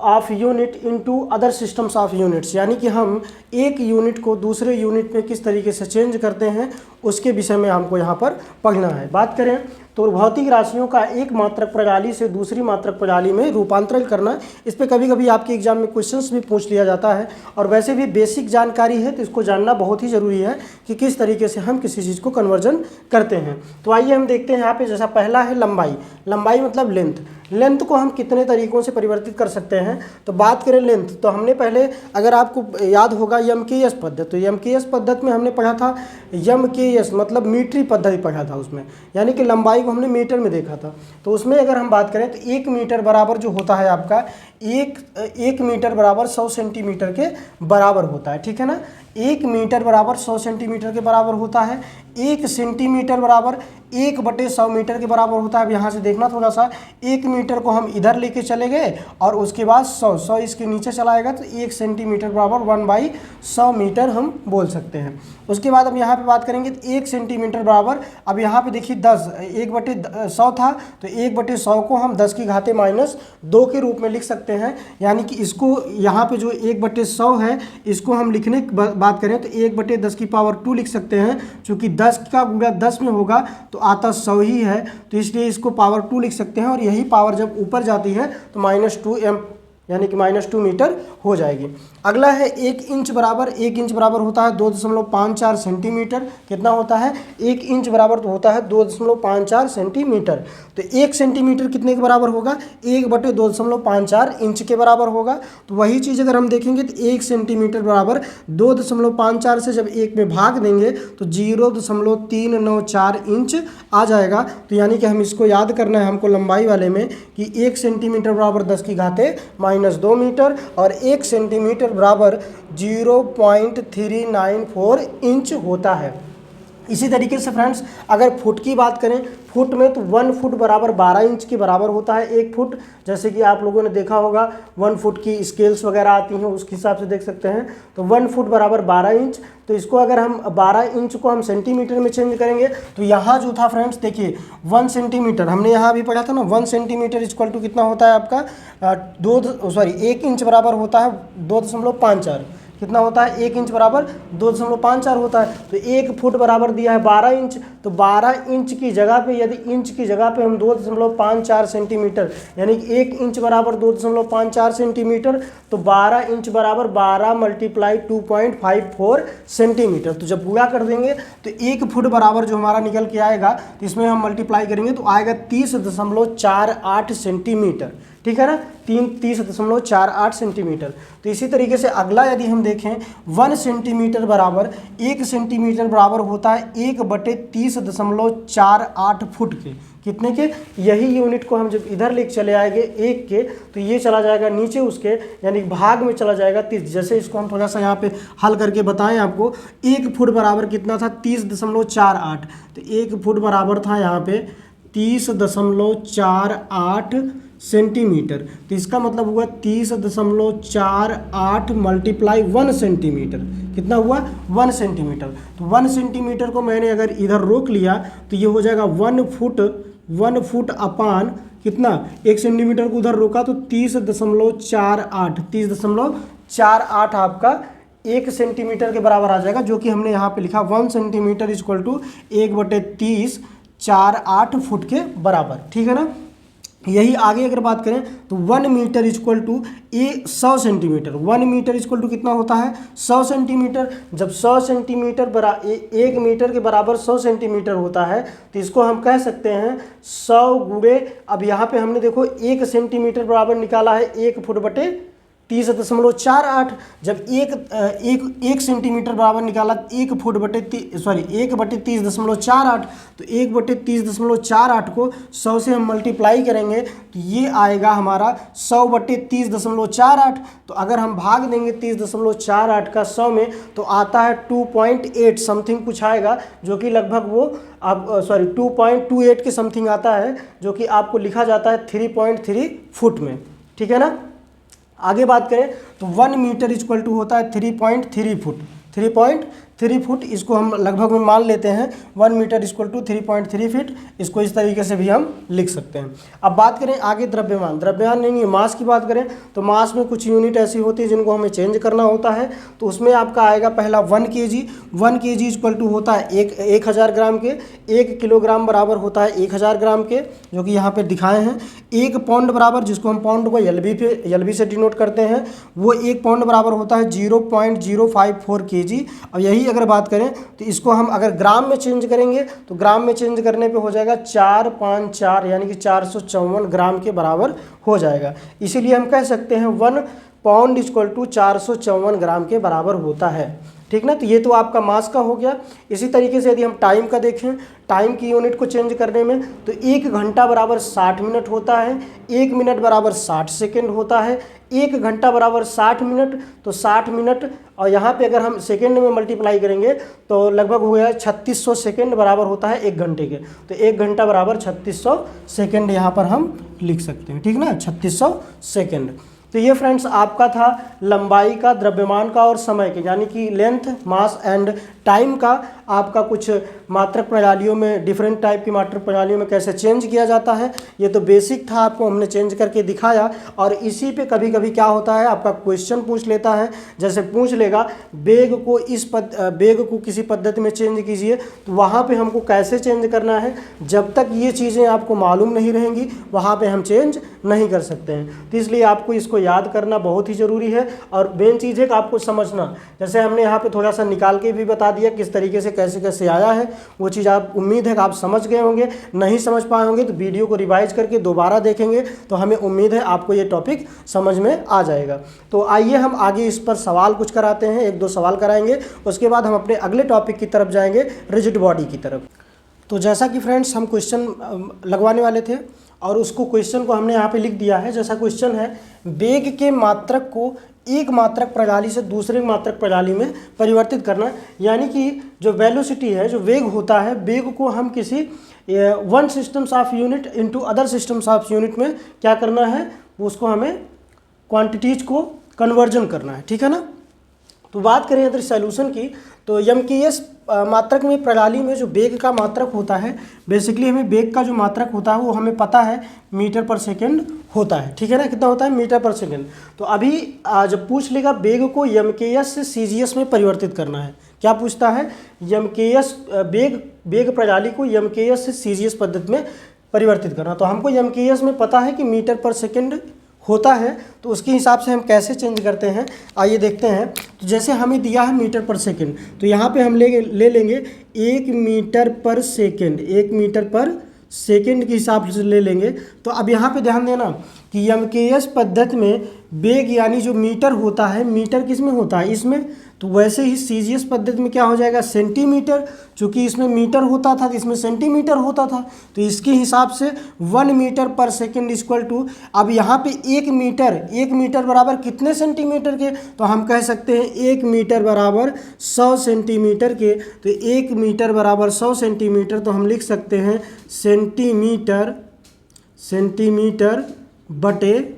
of unit into other systems of units, यानी कि हम एक यूनिट को दूसरे यूनिट में किस तरीके से चेंज करते हैं उसके विषय में हमको यहाँ पर पढ़ना है। बात करें तो भौतिक राशियों का एक मात्रक प्रणाली से दूसरी मात्रक प्रणाली में रूपांतरण करना, इस पे कभी कभी आपके एग्जाम में क्वेश्चंस भी पूछ लिया जाता है, और वैसे भी बेसिक जानकारी है तो इसको जानना बहुत ही ज़रूरी है कि किस तरीके से हम किसी चीज़ को कन्वर्जन करते हैं। तो आइए हम देखते हैं यहाँ पे। जैसा पहला है लंबाई। लंबाई मतलब लेंथ। लेंथ को हम कितने तरीकों से परिवर्तित कर सकते हैं। तो बात करें लेंथ, तो हमने पहले, अगर आपको याद होगा, MKS पद्धति, तो MKS पद्धति में हमने पढ़ा था MKS मतलब मीटरी पद्धति पढ़ा था उसमें, यानी कि लंबाई को हमने मीटर में देखा था। तो उसमें अगर हम बात करें तो 1 मीटर बराबर जो होता है आपका, एक मीटर बराबर 100 सेंटीमीटर के बराबर होता है। ठीक है ना। 1 मीटर बराबर 100 सेंटीमीटर के बराबर होता है। 1 सेंटीमीटर बराबर 1/100 मीटर के बराबर होता है। अब यहाँ से देखना थोड़ा सा, 1 मीटर को हम इधर लेके चले गए और उसके बाद 100 इसके नीचे चलाएगा तो 1 सेंटीमीटर बराबर 1/100 मीटर हम बोल सकते हैं। उसके बाद अब यहाँ पे बात करेंगे तो 1 सेंटीमीटर बराबर, अब यहाँ पे देखिए 10, 1/100 था तो 1/100 को हम 10 की घाते -2 के रूप में लिख सकते हैं। यानी कि इसको यहाँ पे जो 1/100 है इसको हम लिखने की बात करें तो 1/10 की पावर 2 लिख सकते हैं। चूँकि 10 का गुणा 10 में होगा तो आता 100 ही है, तो इसलिए इसको पावर 2 लिख सकते हैं। और यही पावर जब ऊपर जाती है तो -2m यानी कि -2 मीटर हो जाएगी। अगला है 1 इंच बराबर। 1 इंच बराबर होता है 2.54 सेंटीमीटर। कितना होता है? 1 इंच बराबर तो होता है 2.54 सेंटीमीटर। तो 1 सेंटीमीटर कितने के बराबर होगा? 1/2.54 इंच के बराबर होगा। तो वही चीज़ अगर हम देखेंगे तो 1 सेंटीमीटर बराबर 2.54 से जब 1 में भाग देंगे तो 0.394 इंच आ जाएगा। तो यानी कि हम इसको याद करना है हमको लंबाई वाले में कि 1 सेंटीमीटर बराबर 10 की घाते -2 मीटर और 1 सेंटीमीटर बराबर 0.394 इंच होता है। इसी तरीके से फ्रेंड्स अगर फुट की बात करें, फुट में तो 1 फुट बराबर 12 इंच के बराबर होता है 1 फुट। जैसे कि आप लोगों ने देखा होगा 1 फुट की स्केल्स वगैरह आती हैं, उसके हिसाब से देख सकते हैं। तो 1 फुट बराबर 12 इंच। तो इसको अगर हम 12 इंच को हम सेंटीमीटर में चेंज करेंगे तो यहाँ जो था फ्रेंड्स देखिए 1 सेंटीमीटर हमने यहाँ भी पढ़ा था ना, 1 सेंटीमीटर इक्वल टू कितना होता है आपका 1 इंच बराबर होता है 2.54। कितना होता है? 1 इंच बराबर 2.54 होता है। तो 1 फुट बराबर दिया है 12 इंच। तो 12 इंच की जगह पे यदि इंच की जगह पे हम 2.54 सेंटीमीटर, यानी कि 1 इंच बराबर 2.54 सेंटीमीटर, तो 12 इंच बराबर 12 × 2.54 सेंटीमीटर। तो जब पूरा कर देंगे तो 1 फुट बराबर जो हमारा निकल के आएगा तो इसमें हम मल्टीप्लाई करेंगे तो आएगा 30.48 सेंटीमीटर। ठीक है ना, 30.48 सेंटीमीटर। तो इसी तरीके से अगला यदि हम देखें 1 सेंटीमीटर बराबर 1 सेंटीमीटर बराबर होता है 1/30.48 फुट के। कितने के? यही यूनिट को हम जब इधर लेके चले आएंगे 1 के तो ये चला जाएगा नीचे उसके, यानी भाग में चला जाएगा 30। जैसे इसको हम थोड़ा सा यहाँ पे हल करके बताएं आपको, 1 फुट बराबर कितना था? 30.48। तो 1 फुट बराबर था यहाँ पे 30.48 सेंटीमीटर। तो इसका मतलब हुआ 30.48 × 1 सेंटीमीटर। कितना हुआ? 1 सेंटीमीटर। तो 1 सेंटीमीटर को मैंने अगर इधर रोक लिया तो ये हो जाएगा 1 फुट अपान कितना? 1 सेंटीमीटर को उधर रोका तो 30.48 आपका 1 सेंटीमीटर के बराबर आ जाएगा, जो कि हमने यहाँ पे लिखा 1 सेंटीमीटर इक्वल टू 1/30.48 फुट के बराबर। ठीक है ना। यही आगे अगर बात करें तो 1 metre equal to 100 centimetre. 1 metre equal to कितना होता है 100 सेंटीमीटर। जब 100 सेंटीमीटर 1 मीटर के बराबर 100 सेंटीमीटर होता है तो इसको हम कह सकते हैं 100 गुणे, अब यहाँ पे हमने देखो 1 सेंटीमीटर बराबर निकाला है 1 फुट बटे 30.48। जब एक सेंटीमीटर बराबर निकाला 1 फुट बटे 1 बटे 30.48, तो 1 बटे 30.48 को 100 से हम मल्टीप्लाई करेंगे तो ये आएगा हमारा 100 बटे 30.48। तो अगर हम भाग देंगे 30.48 का 100 में तो आता है 2.8 समथिंग कुछ आएगा, जो कि लगभग वो आप 2.28 के समथिंग आता है, जो कि आपको लिखा जाता है 3.3 फुट में। ठीक है ना। आगे बात करें तो 1 मीटर इक्वल टू होता है 3.3 फुट। 3.3 फुट इसको हम लगभग में मान लेते हैं 1 मीटर इक्वल टू 3.3 फीट। इसको इस तरीके से भी हम लिख सकते हैं। अब बात करें आगे द्रव्यमान। द्रव्यमान नहीं, मास की बात करें तो मास में कुछ यूनिट ऐसी होती है जिनको हमें चेंज करना होता है। तो उसमें आपका आएगा पहला 1 kg। 1 kg इक्वल टू होता है 1000 ग्राम के। 1 किलोग्राम बराबर होता है 1000 ग्राम के, जो कि यहाँ पर दिखाए हैं। 1 पाउंड बराबर, जिसको हम पाउंड को LB से डिनोट करते हैं, वो 1 पाउंड बराबर होता है 0.054 kg। और यही अगर बात करें तो इसको हम अगर ग्राम में चेंज करेंगे तो ग्राम में चेंज करने पे हो जाएगा 454 यानी कि 454 ग्राम के बराबर हो जाएगा। इसीलिए हम कह सकते हैं 1 पाउंड इक्वल टू 454 ग्राम के बराबर होता है। ठीक ना। तो ये तो आपका मास का हो गया। इसी तरीके से यदि हम टाइम का देखें, टाइम की यूनिट को चेंज करने में तो 1 घंटा बराबर 60 मिनट होता है। 1 मिनट बराबर 60 सेकेंड होता है। 1 घंटा बराबर 60 मिनट, तो 60 मिनट और यहाँ पे अगर हम सेकेंड में मल्टीप्लाई करेंगे तो लगभग हो गया 3600 सेकेंड बराबर होता है 1 घंटे के। तो 1 घंटा बराबर 3600 सेकेंड यहाँ पर हम लिख सकते हैं। ठीक ना, 3600 सेकेंड। तो ये फ्रेंड्स आपका था लंबाई का, द्रव्यमान का और समय के, यानी कि लेंथ, मास एंड टाइम का आपका कुछ मात्रक प्रणालियों में, डिफरेंट टाइप की मात्रक प्रणालियों में कैसे चेंज किया जाता है। ये तो बेसिक था, आपको हमने चेंज करके दिखाया। और इसी पे कभी कभी क्या होता है, आपका क्वेश्चन पूछ लेता है। जैसे पूछ लेगा वेग को किसी पद्धति में चेंज कीजिए, तो वहाँ पे हमको कैसे चेंज करना है, जब तक ये चीज़ें आपको मालूम नहीं रहेंगी वहाँ पे हम चेंज नहीं कर सकते हैं। तो इसलिए आपको इसको याद करना बहुत ही ज़रूरी है। और मेन चीज़ है कि आपको समझना, जैसे हमने यहाँ पे थोड़ा सा निकाल के भी बता दिया किस तरीके से कैसे कैसे आया है, वो चीज़ आप उम्मीद है कि आप समझ गए होंगे। नहीं समझ पाए होंगे तो वीडियो को रिवाइज करके दोबारा देखेंगे तो हमें उम्मीद है आपको ये टॉपिक समझ में आ जाएगा। तो आइए हम आगे इस पर सवाल कुछ कराते हैं, 1-2 सवाल कराएंगे, उसके बाद हम अपने अगले टॉपिक की तरफ जाएंगे, रिजिड बॉडी की तरफ। तो जैसा कि फ्रेंड्स हम क्वेश्चन लगवाने वाले थे और उसको क्वेश्चन को हमने यहाँ पे लिख दिया है। जैसा क्वेश्चन है, वेग के मात्रक को एक मात्रक प्रणाली से दूसरे मात्रक प्रणाली में परिवर्तित करना। यानी कि जो वेलोसिटी है, जो वेग होता है, वेग को हम किसी one systems of unit into other systems of unit में क्या करना है, उसको हमें क्वांटिटीज को कन्वर्जन करना है। ठीक है ना। तो बात करें अगर सॉल्यूशन की, तो MKS मात्रक में प्रणाली में जो वेग का मात्रक होता है, बेसिकली हमें वेग का जो मात्रक होता है वो हमें पता है मीटर पर सेकेंड होता है। ठीक है ना, कितना होता है मीटर पर सेकेंड। तो अभी जब पूछ लेगा वेग को MKS से CGS में परिवर्तित करना है, क्या पूछता है, MKS वेग प्रणाली को MKS से CGS पद्धति में परिवर्तित करना। तो हमको MKS में पता है कि मीटर पर सेकेंड होता है, तो उसके हिसाब से हम कैसे चेंज करते हैं आइए देखते हैं। तो जैसे हमें दिया है मीटर पर सेकेंड, तो यहाँ पे हम ले लेंगे 1 मीटर पर सेकेंड, 1 मीटर पर सेकेंड के हिसाब से ले लेंगे। तो अब यहाँ पे ध्यान देना कि MKS पद्धति में वेग यानी जो मीटर होता है, मीटर किस में होता है, इसमें। तो वैसे ही CGS पद्धति में क्या हो जाएगा, सेंटीमीटर। चूँकि इसमें मीटर होता था तो इसमें सेंटीमीटर होता था, तो इसके हिसाब से 1 मीटर पर सेकेंड इक्वल टू, अब यहाँ पे 1 मीटर बराबर कितने सेंटीमीटर के, तो हम कह सकते हैं 1 मीटर बराबर 100 सेंटीमीटर के। तो 1 मीटर बराबर 100 सेंटीमीटर, तो हम लिख सकते हैं सेंटीमीटर बटे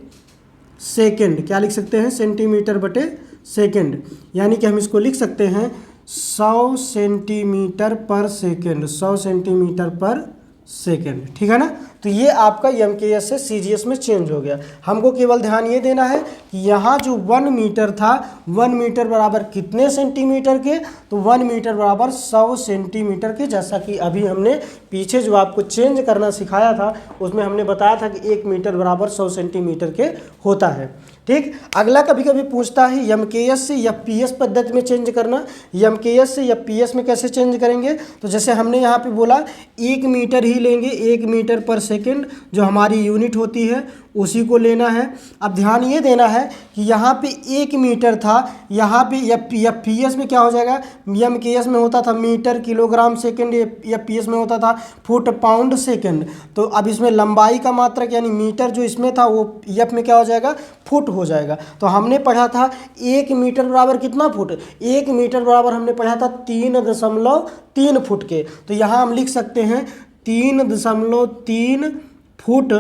सेकेंड। क्या लिख सकते हैं, सेंटीमीटर बटे सेकेंड। यानी कि हम इसको लिख सकते हैं 100 सेंटीमीटर पर सेकेंड, 100 सेंटीमीटर पर सेकेंड, ठीक है ना। तो ये आपका MKS से CGS में चेंज हो गया। हमको केवल ध्यान ये देना है कि यहाँ जो 1 मीटर था, 1 मीटर बराबर कितने सेंटीमीटर के, तो 1 मीटर बराबर 100 सेंटीमीटर के, जैसा कि अभी हमने पीछे जो आपको चेंज करना सिखाया था उसमें हमने बताया था कि 1 मीटर बराबर 100 सेंटीमीटर के होता है। ठीक, अगला कभी कभी पूछता है MKS से FPS पद्धति में चेंज करना। MKS से FPS में कैसे चेंज करेंगे, तो जैसे हमने यहाँ पे बोला 1 मीटर ही लेंगे, 1 मीटर पर सेकंड जो हमारी यूनिट होती है उसी को लेना है। अब ध्यान ये देना है कि यहाँ पे 1 मीटर था, यहाँ पे FPS में क्या हो जाएगा, MKS में होता था मीटर किलोग्राम सेकंड, FPS में होता था फुट पाउंड सेकंड। तो अब इसमें लंबाई का मात्रक यानी मीटर जो इसमें था वो F में क्या हो जाएगा, फुट हो जाएगा। तो हमने पढ़ा था 1 मीटर बराबर कितना फुट, 1 मीटर बराबर हमने पढ़ा था 3.3 फुट के। तो यहाँ हम लिख सकते हैं 3.3 फुट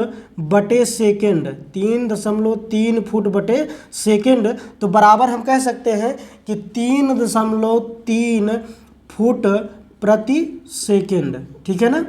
बटे सेकेंड, 3.3 फुट बटे सेकेंड। तो बराबर हम कह सकते हैं कि 3.3 फुट प्रति सेकेंड, ठीक है ना,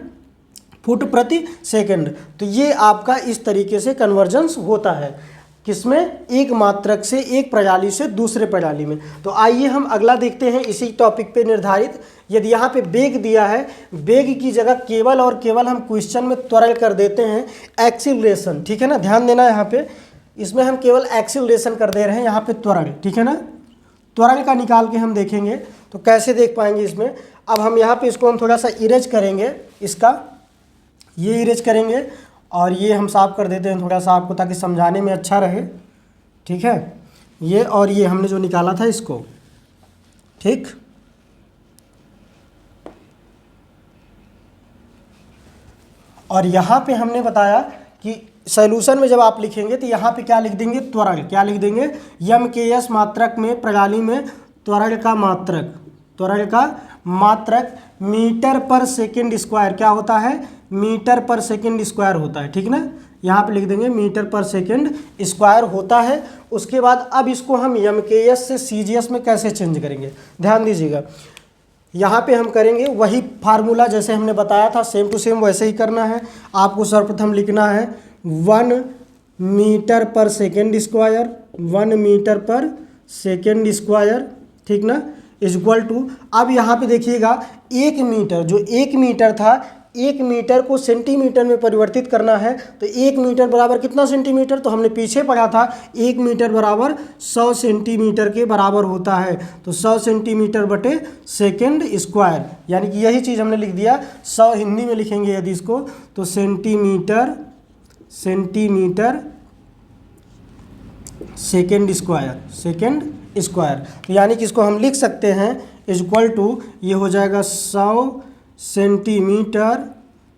फुट प्रति सेकेंड। तो ये आपका इस तरीके से कन्वर्जेंस होता है, किसमें, एक मात्रक से, एक प्रणाली से दूसरे प्रणाली में। तो आइए हम अगला देखते हैं इसी टॉपिक पे निर्धारित। यदि यहाँ पे वेग दिया है, वेग की जगह केवल और केवल हम क्वेश्चन में त्वरण कर देते हैं एक्सीलरेशन, ठीक है ना, ध्यान देना यहाँ पे, इसमें हम केवल एक्सीलरेशन कर दे रहे हैं, यहाँ पे त्वरण, ठीक है ना। त्वरण का निकाल के हम देखेंगे तो कैसे देख पाएंगे इसमें। अब हम यहाँ पे इसको हम थोड़ा सा इरेज करेंगे, इसका ये इरेज करेंगे और ये हम साफ कर देते हैं थोड़ा सा आपको, ताकि समझाने में अच्छा रहे, ठीक है। ये और ये हमने जो निकाला था इसको, ठीक। और यहाँ पे हमने बताया कि सॉल्यूशन में जब आप लिखेंगे तो यहाँ पे क्या लिख देंगे, त्वरण, क्या लिख देंगे, MKS मात्रक में, प्रणाली में त्वरण का मात्रक, त्वरण का मात्रक मीटर पर सेकंड स्क्वायर क्या होता है, मीटर पर सेकंड स्क्वायर होता है, ठीक ना। यहाँ पे लिख देंगे मीटर पर सेकंड स्क्वायर होता है। उसके बाद अब इसको हम MKS से CGS में कैसे चेंज करेंगे, ध्यान दीजिएगा। यहाँ पे हम करेंगे वही फार्मूला जैसे हमने बताया था, सेम टू सेम वैसे ही करना है। आपको सर्वप्रथम लिखना है 1 मीटर पर सेकेंड स्क्वायर, 1 मीटर पर सेकेंड स्क्वायर, ठीक ना, इक्वल टू, अब यहाँ पे देखिएगा 1 मीटर, जो 1 मीटर था, 1 मीटर को सेंटीमीटर में परिवर्तित करना है। तो 1 मीटर बराबर कितना सेंटीमीटर, तो हमने पीछे पढ़ा था 1 मीटर बराबर 100 सेंटीमीटर के बराबर होता है। तो 100 सेंटीमीटर बटे सेकेंड स्क्वायर, यानी कि यही चीज़ हमने लिख दिया। 100 हिंदी में लिखेंगे यदि इसको, तो centimetre second square, second square. तो यानी कि इसको हम लिख सकते हैं इक्वल टू, ये हो जाएगा 100 सेंटीमीटर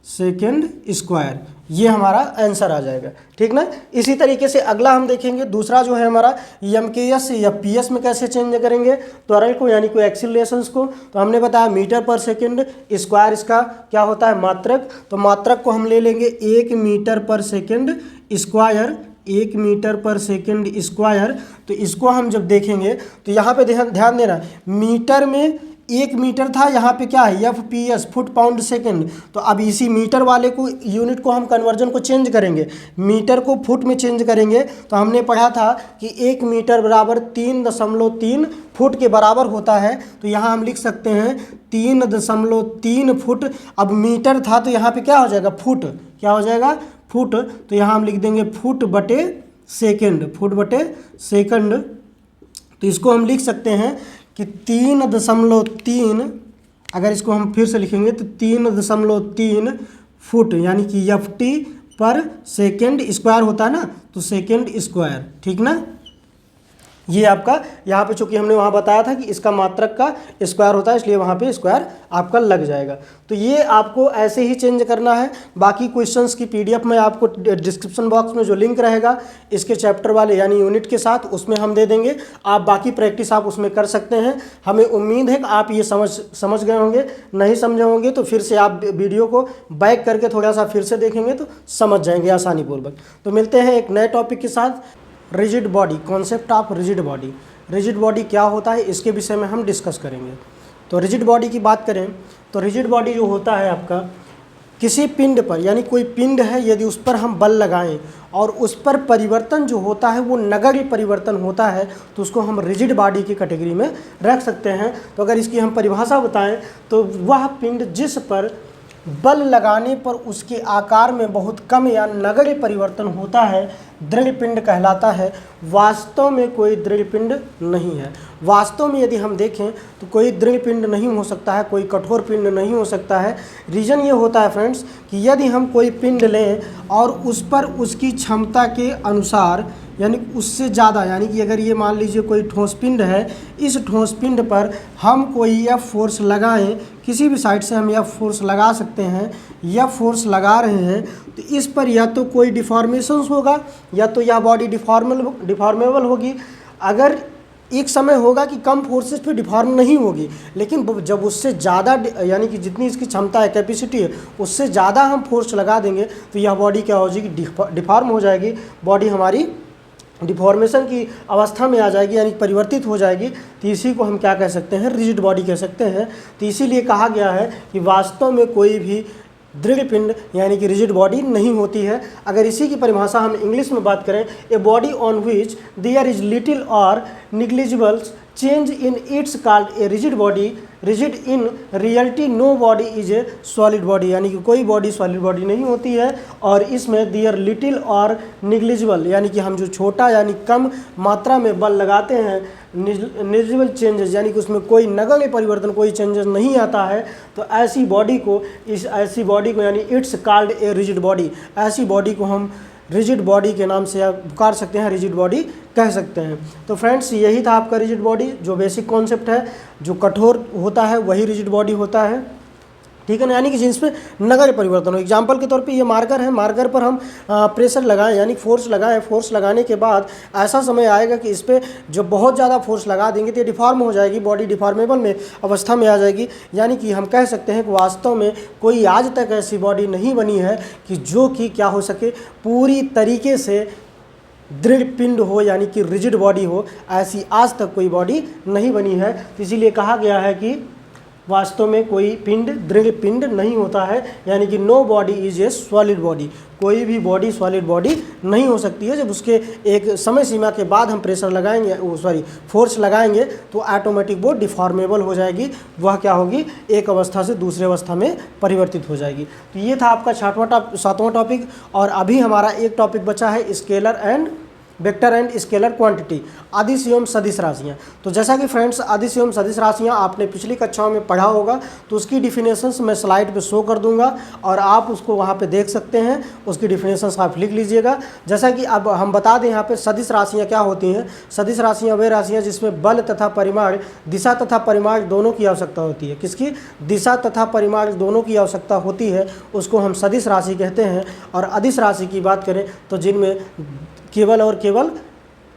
सेकेंड स्क्वायर, ये हमारा आंसर आ जाएगा, ठीक ना। इसी तरीके से अगला हम देखेंगे, दूसरा जो है हमारा MKS से FPS में कैसे चेंज करेंगे त्वरण को, यानी कि एक्सीलरेशंस को। तो हमने बताया मीटर पर सेकेंड स्क्वायर इसका क्या होता है, मात्रक। तो मात्रक को हम ले लेंगे 1 मीटर पर सेकेंड स्क्वायर, 1 मीटर पर सेकेंड स्क्वायर। तो इसको हम जब देखेंगे तो यहाँ पे ध्यान देना, मीटर में 1 मीटर था, यहाँ पे क्या है FPS, फुट पाउंड सेकेंड। तो अब इसी मीटर वाले को, यूनिट को हम कन्वर्जन को चेंज करेंगे, मीटर को फुट में चेंज करेंगे। तो हमने पढ़ा था कि 1 मीटर बराबर 3.3 फुट के बराबर होता है। तो यहाँ हम लिख सकते हैं 3.3 फुट। अब मीटर था तो यहाँ पे क्या हो जाएगा, फुट, क्या हो जाएगा, फुट। तो यहाँ हम लिख देंगे फुट बटे सेकेंड, फुट बटे सेकंड। तो इसको हम लिख सकते हैं कि 3.3, अगर इसको हम फिर से लिखेंगे तो 3.3 फुट, यानी कि FT पर सेकेंड स्क्वायर होता है ना, तो सेकेंड स्क्वायर, ठीक ना। ये आपका यहाँ पे, चूंकि हमने वहाँ बताया था कि इसका मात्रक का स्क्वायर होता है, इसलिए वहाँ पे स्क्वायर आपका लग जाएगा। तो ये आपको ऐसे ही चेंज करना है। बाकी क्वेश्चंस की PDF में आपको डिस्क्रिप्शन बॉक्स में जो लिंक रहेगा इसके चैप्टर वाले यानी यूनिट के साथ, उसमें हम दे देंगे। आप बाकी प्रैक्टिस आप उसमें कर सकते हैं। हमें उम्मीद है कि आप ये समझ गए होंगे। नहीं समझे होंगे तो फिर से आप वीडियो को बैक करके थोड़ा सा फिर से देखेंगे तो समझ जाएंगे आसानीपूर्वक। तो मिलते हैं एक नए टॉपिक के साथ। Rigid body, concept of rigid body. Rigid body क्या होता है इसके विषय में हम डिस्कस करेंगे। तो रिजिड बॉडी की बात करें तो रिजिड बॉडी जो होता है आपका, किसी पिंड पर, यानी कोई पिंड है, यदि उस पर हम बल लगाएं और उस पर परिवर्तन जो होता है वो नगण्य परिवर्तन होता है, तो उसको हम रिजिड बॉडी की कैटेगरी में रख सकते हैं। तो अगर इसकी हम परिभाषा बताएं तो वह पिंड जिस पर बल लगाने पर उसके आकार में बहुत कम या नगण्य परिवर्तन होता है, दृढ़ पिंड कहलाता है। वास्तव में कोई दृढ़ पिंड नहीं है। वास्तव में यदि हम देखें तो कोई दृढ़ पिंड नहीं हो सकता है, कोई कठोर पिंड नहीं हो सकता है। रीज़न ये होता है फ्रेंड्स कि यदि हम कोई पिंड लें और उस पर उसकी क्षमता के अनुसार, यानी उससे ज़्यादा, यानी कि अगर ये मान लीजिए कोई ठोस पिंड है, इस ठोस पिंड पर हम कोई एफ फोर्स लगाएं, किसी भी साइड से हम एफ फोर्स लगा सकते हैं, एफ फोर्स लगा रहे हैं, तो इस पर या तो कोई डिफॉर्मेशंस होगा या तो यह बॉडी डिफॉर्मेबल होगी। अगर एक समय होगा कि कम फोर्सेस पे डिफॉर्म नहीं होगी, लेकिन जब उससे ज़्यादा, यानी कि जितनी इसकी क्षमता है, कैपेसिटी है, उससे ज़्यादा हम फोर्स लगा देंगे तो यह बॉडी क्या हो जाएगी, डिफॉर्म हो जाएगी। बॉडी हमारी डिफॉर्मेशन की अवस्था में आ जाएगी, यानी परिवर्तित हो जाएगी। तो इसी को हम क्या कह सकते हैं, रिजिड बॉडी कह सकते हैं। तो इसीलिए कहा गया है कि वास्तव में कोई भी दृढ़ पिंड यानी कि रिजिड बॉडी नहीं होती है। अगर इसी की परिभाषा हम इंग्लिश में बात करें, a body on which there is little or negligible change in it's called a rigid body. Rigid in reality no body is a solid body, यानी कि कोई बॉडी सॉलिड बॉडी नहीं होती है। और इसमें देयर लिटिल और निग्लिजिबल, यानी कि हम जो छोटा यानी कम मात्रा में बल लगाते हैं, निग्लिजिबल चेंजेस, यानी कि उसमें कोई नगण्य परिवर्तन, कोई चेंजेस नहीं आता है, तो ऐसी बॉडी को यानी it's called a rigid body, ऐसी बॉडी को हम रिजिड बॉडी के नाम से पुकार सकते हैं, रिजिड बॉडी कह सकते हैं। तो फ्रेंड्स यही था आपका रिजिड बॉडी, जो बेसिक कॉन्सेप्ट है। जो कठोर होता है वही रिजिड बॉडी होता है, ठीक है ना, यानी कि जिसमें नगण्य परिवर्तन हो। एग्जाम्पल के तौर पे ये मार्कर है, मार्कर पर हम प्रेशर लगाएं यानी फोर्स लगाएं, फोर्स लगाने के बाद ऐसा समय आएगा कि इस पर जो बहुत ज़्यादा फोर्स लगा देंगे तो ये डिफॉर्म हो जाएगी, बॉडी डिफॉर्मेबल में अवस्था में आ जाएगी। यानी कि हम कह सकते हैं कि वास्तव में कोई आज तक ऐसी बॉडी नहीं बनी है कि जो कि क्या हो सके, पूरी तरीके से दृढ़ पिंड हो, यानी कि रिजिड बॉडी हो। ऐसी आज तक कोई बॉडी नहीं बनी है। तो इसीलिए कहा गया है कि वास्तव में कोई पिंड दृढ़ पिंड नहीं होता है, यानी कि no body is a solid body. कोई भी बॉडी सॉलिड बॉडी नहीं हो सकती है। जब उसके एक समय सीमा के बाद हम प्रेशर लगाएंगे, फोर्स लगाएंगे, तो ऑटोमेटिक वो डिफॉर्मेबल हो जाएगी, वह क्या होगी, एक अवस्था से दूसरे अवस्था में परिवर्तित हो जाएगी। तो ये था आपका 7वां टॉपिक। और अभी हमारा एक टॉपिक बचा है, scalar and vector and scalar quantity, अदिश एवं सदिश राशियाँ। तो जैसा कि फ्रेंड्स अदिश एवं सदिश राशियाँ आपने पिछली कक्षाओं में पढ़ा होगा, तो उसकी डिफिनेशंस मैं स्लाइड पे शो कर दूंगा और आप उसको वहाँ पे देख सकते हैं। उसकी डिफिनेशंस आप लिख लीजिएगा। जैसा कि अब हम बता दें यहाँ पे सदिश राशियाँ क्या होती हैं। सदिश राशियाँ वे राशियाँ जिसमें बल तथा परिमाण, दिशा तथा परिमाण दोनों की आवश्यकता होती है। किसकी, दिशा तथा परिमाण दोनों की आवश्यकता होती है, उसको हम सदिश राशि कहते हैं। और अदिश राशि की बात करें तो जिनमें केवल और केवल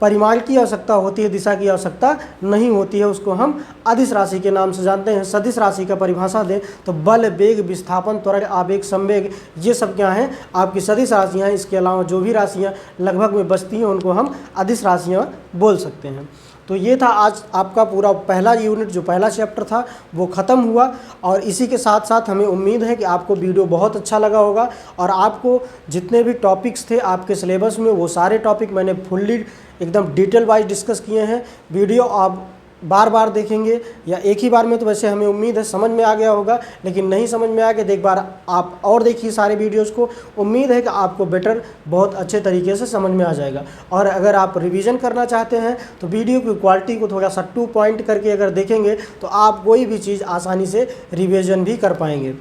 परिमाण की आवश्यकता होती है, दिशा की आवश्यकता नहीं होती है, उसको हम अदिश राशि के नाम से जानते हैं। सदिश राशि का परिभाषा दें तो बल, वेग, विस्थापन, त्वरण, आवेग, संवेग, ये सब क्या हैं, आपकी सदिश राशियाँ हैं। इसके अलावा जो भी राशियाँ लगभग में बचती हैं उनको हम अदिश राशियाँ बोल सकते हैं। तो ये था आज आपका पूरा पहला यूनिट, जो पहला चैप्टर था वो ख़त्म हुआ। और इसी के साथ साथ हमें उम्मीद है कि आपको वीडियो बहुत अच्छा लगा होगा और आपको जितने भी टॉपिक्स थे आपके सिलेबस में, वो सारे टॉपिक मैंने फुल्ली एकदम डिटेल वाइज डिस्कस किए हैं। वीडियो आप बार बार देखेंगे या एक ही बार में, तो वैसे हमें उम्मीद है समझ में आ गया होगा, लेकिन नहीं समझ में आ गया तो एक बार आप और देखिए सारे वीडियोस को। उम्मीद है कि आपको बेटर बहुत अच्छे तरीके से समझ में आ जाएगा। और अगर आप रिवीजन करना चाहते हैं तो वीडियो की क्वालिटी को थोड़ा सा 2 पॉइंट करके अगर देखेंगे तो आप कोई भी चीज़ आसानी से रिवीजन भी कर पाएंगे।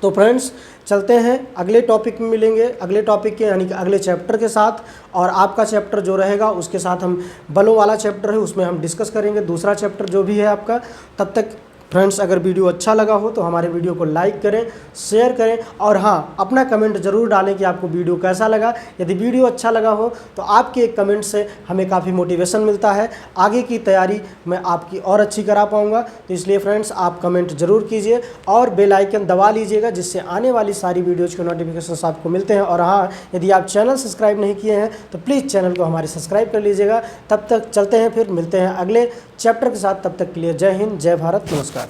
तो फ्रेंड्स चलते हैं, अगले टॉपिक में मिलेंगे, अगले टॉपिक के यानी कि अगले चैप्टर के साथ। और आपका चैप्टर जो रहेगा उसके साथ हम बलों वाला चैप्टर है उसमें हम डिस्कस करेंगे दूसरा चैप्टर जो भी है आपका। तब तक फ्रेंड्स अगर वीडियो अच्छा लगा हो तो हमारे वीडियो को लाइक करें, शेयर करें और हाँ अपना कमेंट ज़रूर डालें कि आपको वीडियो कैसा लगा। यदि वीडियो अच्छा लगा हो तो आपके एक कमेंट से हमें काफ़ी मोटिवेशन मिलता है, आगे की तैयारी मैं आपकी और अच्छी करा पाऊँगा। तो इसलिए फ्रेंड्स आप कमेंट ज़रूर कीजिए और बेल आइकन दबा लीजिएगा, जिससे आने वाली सारी वीडियोज़ के नोटिफिकेशन आपको मिलते हैं। और हाँ, यदि आप चैनल सब्सक्राइब नहीं किए हैं तो प्लीज़ चैनल को हमारे सब्सक्राइब कर लीजिएगा। तब तक चलते हैं, फिर मिलते हैं अगले चैप्टर के साथ। तब तक के लिए जय हिंद, जय भारत, नमस्कार।